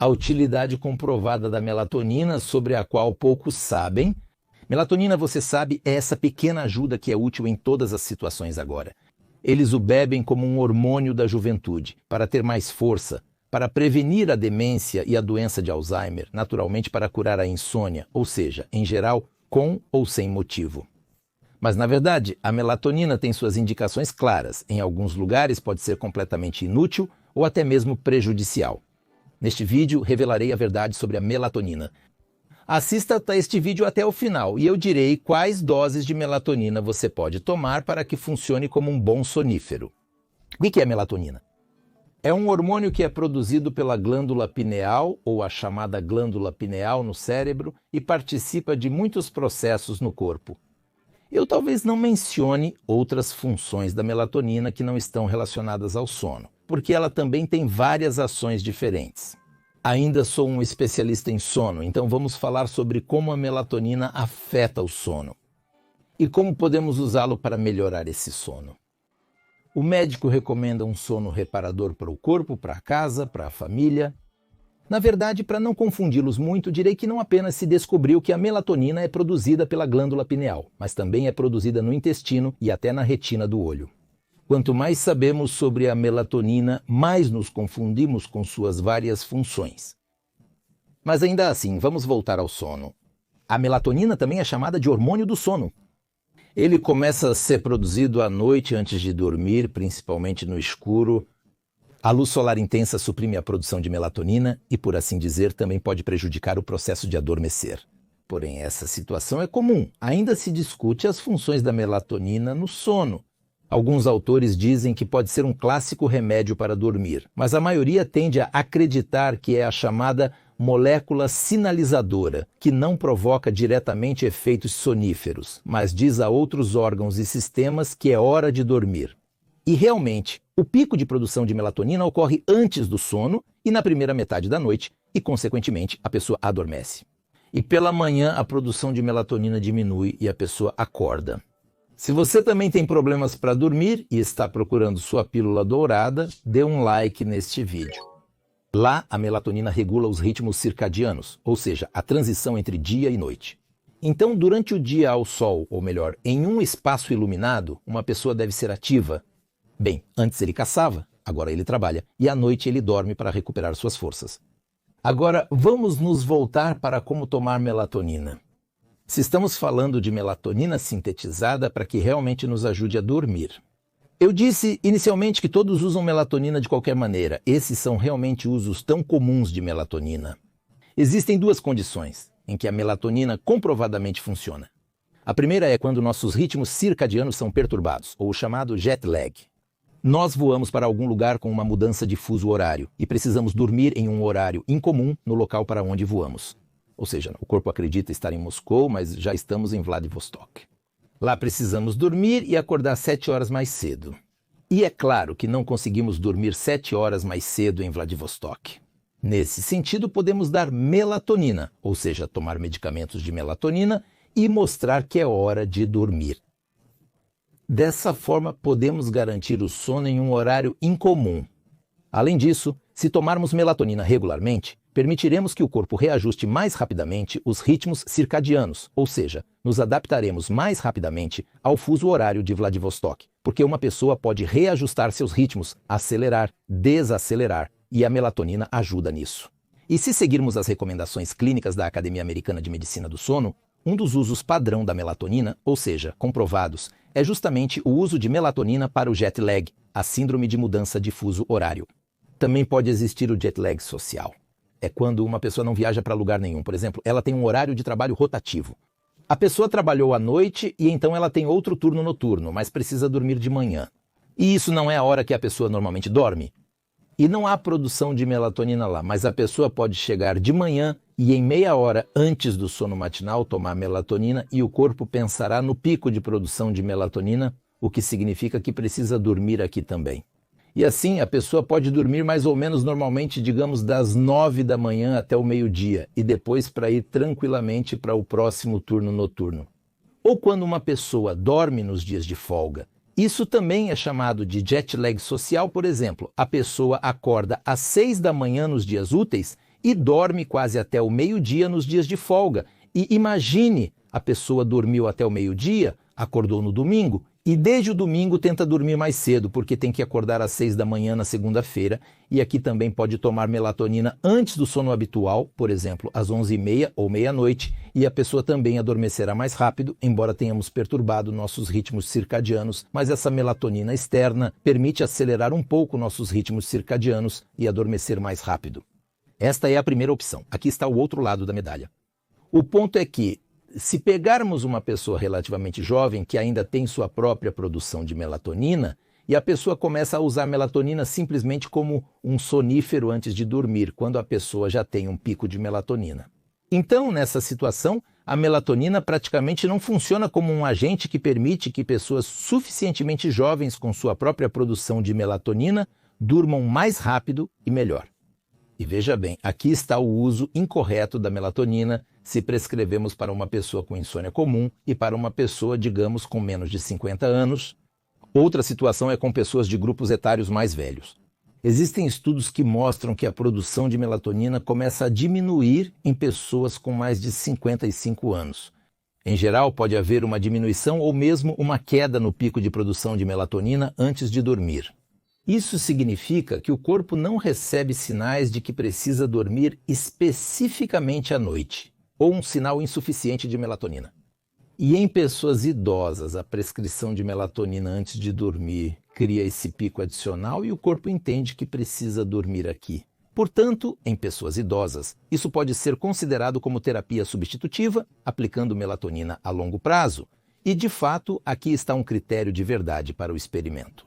a utilidade comprovada da melatonina, sobre a qual poucos sabem. Melatonina, você sabe, é essa pequena ajuda que é útil em todas as situações agora. Eles o bebem como um hormônio da juventude, para ter mais força, para prevenir a demência e a doença de Alzheimer, naturalmente para curar a insônia, ou seja, em geral, com ou sem motivo. Mas, na verdade, a melatonina tem suas indicações claras. Em alguns lugares pode ser completamente inútil ou até mesmo prejudicial. Neste vídeo, revelarei a verdade sobre a melatonina. Assista a este vídeo até o final e eu direi quais doses de melatonina você pode tomar para que funcione como um bom sonífero. O que é melatonina? É um hormônio que é produzido pela glândula pineal, ou a chamada glândula pineal no cérebro, e participa de muitos processos no corpo. Eu talvez não mencione outras funções da melatonina que não estão relacionadas ao sono, porque ela também tem várias ações diferentes. Ainda sou um especialista em sono, então vamos falar sobre como a melatonina afeta o sono e como podemos usá-lo para melhorar esse sono. O médico recomenda um sono reparador para o corpo, para a casa, para a família. Na verdade, para não confundi-los muito, direi que não apenas se descobriu que a melatonina é produzida pela glândula pineal, mas também é produzida no intestino e até na retina do olho. Quanto mais sabemos sobre a melatonina, mais nos confundimos com suas várias funções. Mas ainda assim, vamos voltar ao sono. A melatonina também é chamada de hormônio do sono. Ele começa a ser produzido à noite antes de dormir, principalmente no escuro. A luz solar intensa suprime a produção de melatonina e, por assim dizer, também pode prejudicar o processo de adormecer. Porém, essa situação é comum. Ainda se discute as funções da melatonina no sono. Alguns autores dizem que pode ser um clássico remédio para dormir, mas a maioria tende a acreditar que é a chamada molécula sinalizadora, que não provoca diretamente efeitos soníferos, mas diz a outros órgãos e sistemas que é hora de dormir. E realmente, o pico de produção de melatonina ocorre antes do sono e na primeira metade da noite, e consequentemente a pessoa adormece. E pela manhã a produção de melatonina diminui e a pessoa acorda. Se você também tem problemas para dormir e está procurando sua pílula dourada, dê um like neste vídeo. Lá, a melatonina regula os ritmos circadianos, ou seja, a transição entre dia e noite. Então, durante o dia ao sol, ou melhor, em um espaço iluminado, uma pessoa deve ser ativa. Bem, antes ele caçava, agora ele trabalha, e à noite ele dorme para recuperar suas forças. Agora, vamos nos voltar para como tomar melatonina. Se estamos falando de melatonina sintetizada para que realmente nos ajude a dormir. Eu disse inicialmente que todos usam melatonina de qualquer maneira. Esses são realmente usos tão comuns de melatonina. Existem duas condições em que a melatonina comprovadamente funciona. A primeira é quando nossos ritmos circadianos são perturbados, ou o chamado jet lag. Nós voamos para algum lugar com uma mudança de fuso horário e precisamos dormir em um horário incomum no local para onde voamos. Ou seja, o corpo acredita estar em Moscou, mas já estamos em Vladivostok. Lá precisamos dormir e acordar 7 horas mais cedo. E é claro que não conseguimos dormir 7 horas mais cedo em Vladivostok. Nesse sentido, podemos dar melatonina, ou seja, tomar medicamentos de melatonina e mostrar que é hora de dormir. Dessa forma, podemos garantir o sono em um horário incomum. Além disso, se tomarmos melatonina regularmente, permitiremos que o corpo reajuste mais rapidamente os ritmos circadianos, ou seja, nos adaptaremos mais rapidamente ao fuso horário de Vladivostok, porque uma pessoa pode reajustar seus ritmos, acelerar, desacelerar, e a melatonina ajuda nisso. E se seguirmos as recomendações clínicas da Academia Americana de Medicina do Sono, um dos usos padrão da melatonina, ou seja, comprovados, é justamente o uso de melatonina para o jet lag, a síndrome de mudança de fuso horário. Também pode existir o jet lag social. É quando uma pessoa não viaja para lugar nenhum. Por exemplo, ela tem um horário de trabalho rotativo. A pessoa trabalhou à noite e então ela tem outro turno noturno, mas precisa dormir de manhã. E isso não é a hora que a pessoa normalmente dorme. E não há produção de melatonina lá, mas a pessoa pode chegar de manhã e em meia hora antes do sono matinal tomar melatonina e o corpo pensará no pico de produção de melatonina, o que significa que precisa dormir aqui também. E assim, a pessoa pode dormir mais ou menos normalmente, digamos, das 9 da manhã até o meio-dia, e depois para ir tranquilamente para o próximo turno noturno. Ou quando uma pessoa dorme nos dias de folga. Isso também é chamado de jet lag social, por exemplo. A pessoa acorda às 6 da manhã nos dias úteis e dorme quase até o meio-dia nos dias de folga. E imagine, a pessoa dormiu até o meio-dia, acordou no domingo e desde o domingo tenta dormir mais cedo, porque tem que acordar às 6 da manhã na segunda-feira, e aqui também pode tomar melatonina antes do sono habitual, por exemplo, às 11h30 ou meia-noite, e a pessoa também adormecerá mais rápido, embora tenhamos perturbado nossos ritmos circadianos, mas essa melatonina externa permite acelerar um pouco nossos ritmos circadianos e adormecer mais rápido. Esta é a primeira opção. Aqui está o outro lado da medalha. O ponto é que, se pegarmos uma pessoa relativamente jovem que ainda tem sua própria produção de melatonina e a pessoa começa a usar a melatonina simplesmente como um sonífero antes de dormir, quando a pessoa já tem um pico de melatonina. Então, nessa situação, a melatonina praticamente não funciona como um agente que permite que pessoas suficientemente jovens com sua própria produção de melatonina durmam mais rápido e melhor. E veja bem, aqui está o uso incorreto da melatonina se prescrevemos para uma pessoa com insônia comum e para uma pessoa, digamos, com menos de 50 anos. Outra situação é com pessoas de grupos etários mais velhos. Existem estudos que mostram que a produção de melatonina começa a diminuir em pessoas com mais de 55 anos. Em geral, pode haver uma diminuição ou mesmo uma queda no pico de produção de melatonina antes de dormir. Isso significa que o corpo não recebe sinais de que precisa dormir especificamente à noite, ou um sinal insuficiente de melatonina. E em pessoas idosas, a prescrição de melatonina antes de dormir cria esse pico adicional e o corpo entende que precisa dormir aqui. Portanto, em pessoas idosas, isso pode ser considerado como terapia substitutiva, aplicando melatonina a longo prazo. E, de fato, aqui está um critério de verdade para o experimento.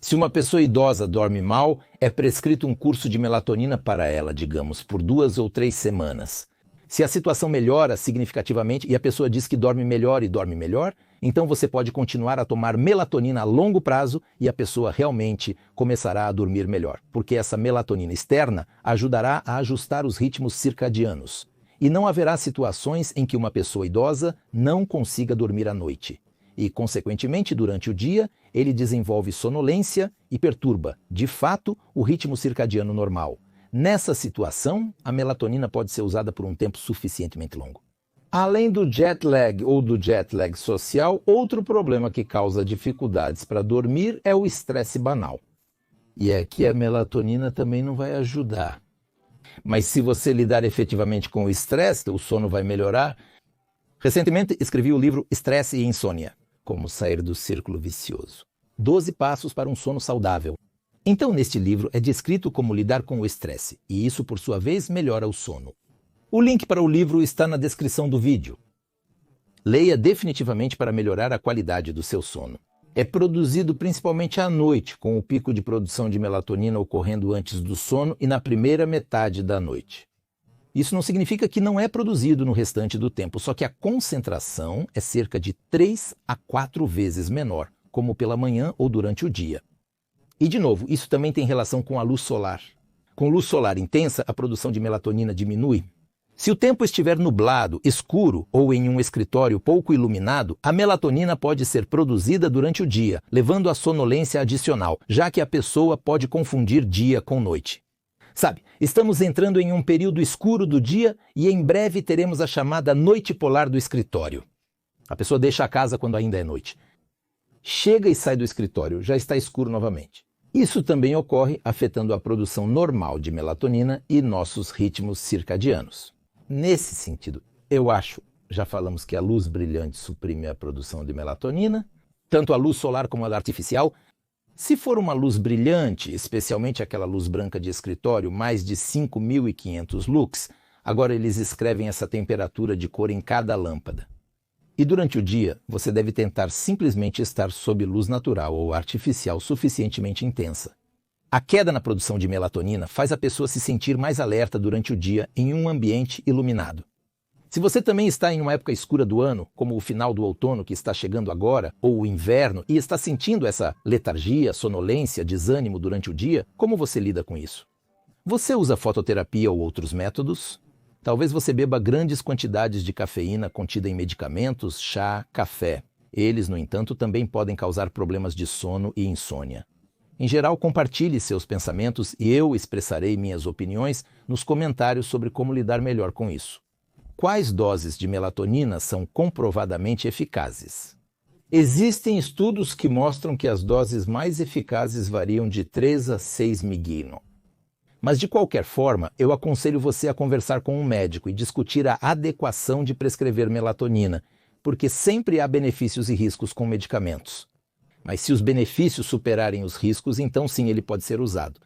Se uma pessoa idosa dorme mal, é prescrito um curso de melatonina para ela, digamos, por 2 ou 3 semanas. Se a situação melhora significativamente e a pessoa diz que dorme melhor e dorme melhor, então você pode continuar a tomar melatonina a longo prazo e a pessoa realmente começará a dormir melhor, porque essa melatonina externa ajudará a ajustar os ritmos circadianos. E não haverá situações em que uma pessoa idosa não consiga dormir à noite. E, consequentemente, durante o dia, ele desenvolve sonolência e perturba, de fato, o ritmo circadiano normal. Nessa situação, a melatonina pode ser usada por um tempo suficientemente longo. Além do jet lag ou do jet lag social, outro problema que causa dificuldades para dormir é o estresse banal. E aqui a melatonina também não vai ajudar. Mas se você lidar efetivamente com o estresse, o sono vai melhorar. Recentemente escrevi o livro Estresse e Insônia. Como sair do círculo vicioso. 12 passos para um sono saudável. Então, neste livro é descrito como lidar com o estresse, e isso, por sua vez, melhora o sono. O link para o livro está na descrição do vídeo. Leia definitivamente para melhorar a qualidade do seu sono. É produzido principalmente à noite, com o pico de produção de melatonina ocorrendo antes do sono e na primeira metade da noite. Isso não significa que não é produzido no restante do tempo, só que a concentração é cerca de 3 a 4 vezes menor, como pela manhã ou durante o dia. E, de novo, isso também tem relação com a luz solar. Com luz solar intensa, a produção de melatonina diminui. Se o tempo estiver nublado, escuro ou em um escritório pouco iluminado, a melatonina pode ser produzida durante o dia, levando à sonolência adicional, já que a pessoa pode confundir dia com noite. Sabe, estamos entrando em um período escuro do dia e em breve teremos a chamada noite polar do escritório. A pessoa deixa a casa quando ainda é noite. Chega e sai do escritório, já está escuro novamente. Isso também ocorre afetando a produção normal de melatonina e nossos ritmos circadianos. Nesse sentido, eu acho, já falamos que a luz brilhante suprime a produção de melatonina, tanto a luz solar como a artificial. Se for uma luz brilhante, especialmente aquela luz branca de escritório, mais de 5.500 lux, agora eles escrevem essa temperatura de cor em cada lâmpada. E durante o dia, você deve tentar simplesmente estar sob luz natural ou artificial suficientemente intensa. A queda na produção de melatonina faz a pessoa se sentir mais alerta durante o dia em um ambiente iluminado. Se você também está em uma época escura do ano, como o final do outono que está chegando agora, ou o inverno, e está sentindo essa letargia, sonolência, desânimo durante o dia, como você lida com isso? Você usa fototerapia ou outros métodos? Talvez você beba grandes quantidades de cafeína contida em medicamentos, chá, café. Eles, no entanto, também podem causar problemas de sono e insônia. Em geral, compartilhe seus pensamentos e eu expressarei minhas opiniões nos comentários sobre como lidar melhor com isso. Quais doses de melatonina são comprovadamente eficazes? Existem estudos que mostram que as doses mais eficazes variam de 3 a 6 mg. Mas, de qualquer forma, eu aconselho você a conversar com um médico e discutir a adequação de prescrever melatonina, porque sempre há benefícios e riscos com medicamentos. Mas se os benefícios superarem os riscos, então sim ele pode ser usado.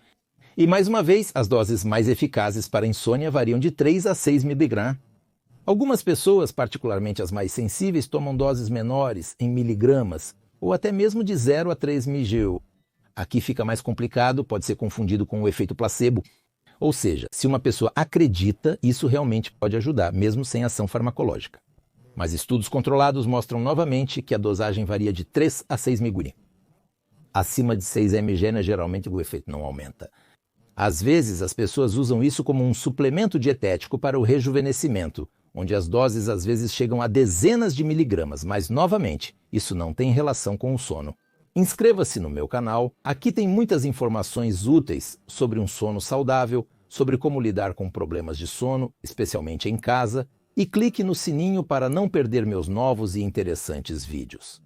E mais uma vez, as doses mais eficazes para insônia variam de 3 a 6 mg. Algumas pessoas, particularmente as mais sensíveis, tomam doses menores, em miligramas, ou até mesmo de 0 a 3 mg. Aqui fica mais complicado, pode ser confundido com o efeito placebo. Ou seja, se uma pessoa acredita, isso realmente pode ajudar, mesmo sem ação farmacológica. Mas estudos controlados mostram novamente que a dosagem varia de 3 a 6 mg. Acima de 6 mg, geralmente o efeito não aumenta. Às vezes, as pessoas usam isso como um suplemento dietético para o rejuvenescimento, onde as doses às vezes chegam a dezenas de miligramas, mas, novamente, isso não tem relação com o sono. Inscreva-se no meu canal, aqui tem muitas informações úteis sobre um sono saudável, sobre como lidar com problemas de sono, especialmente em casa, e clique no sininho para não perder meus novos e interessantes vídeos.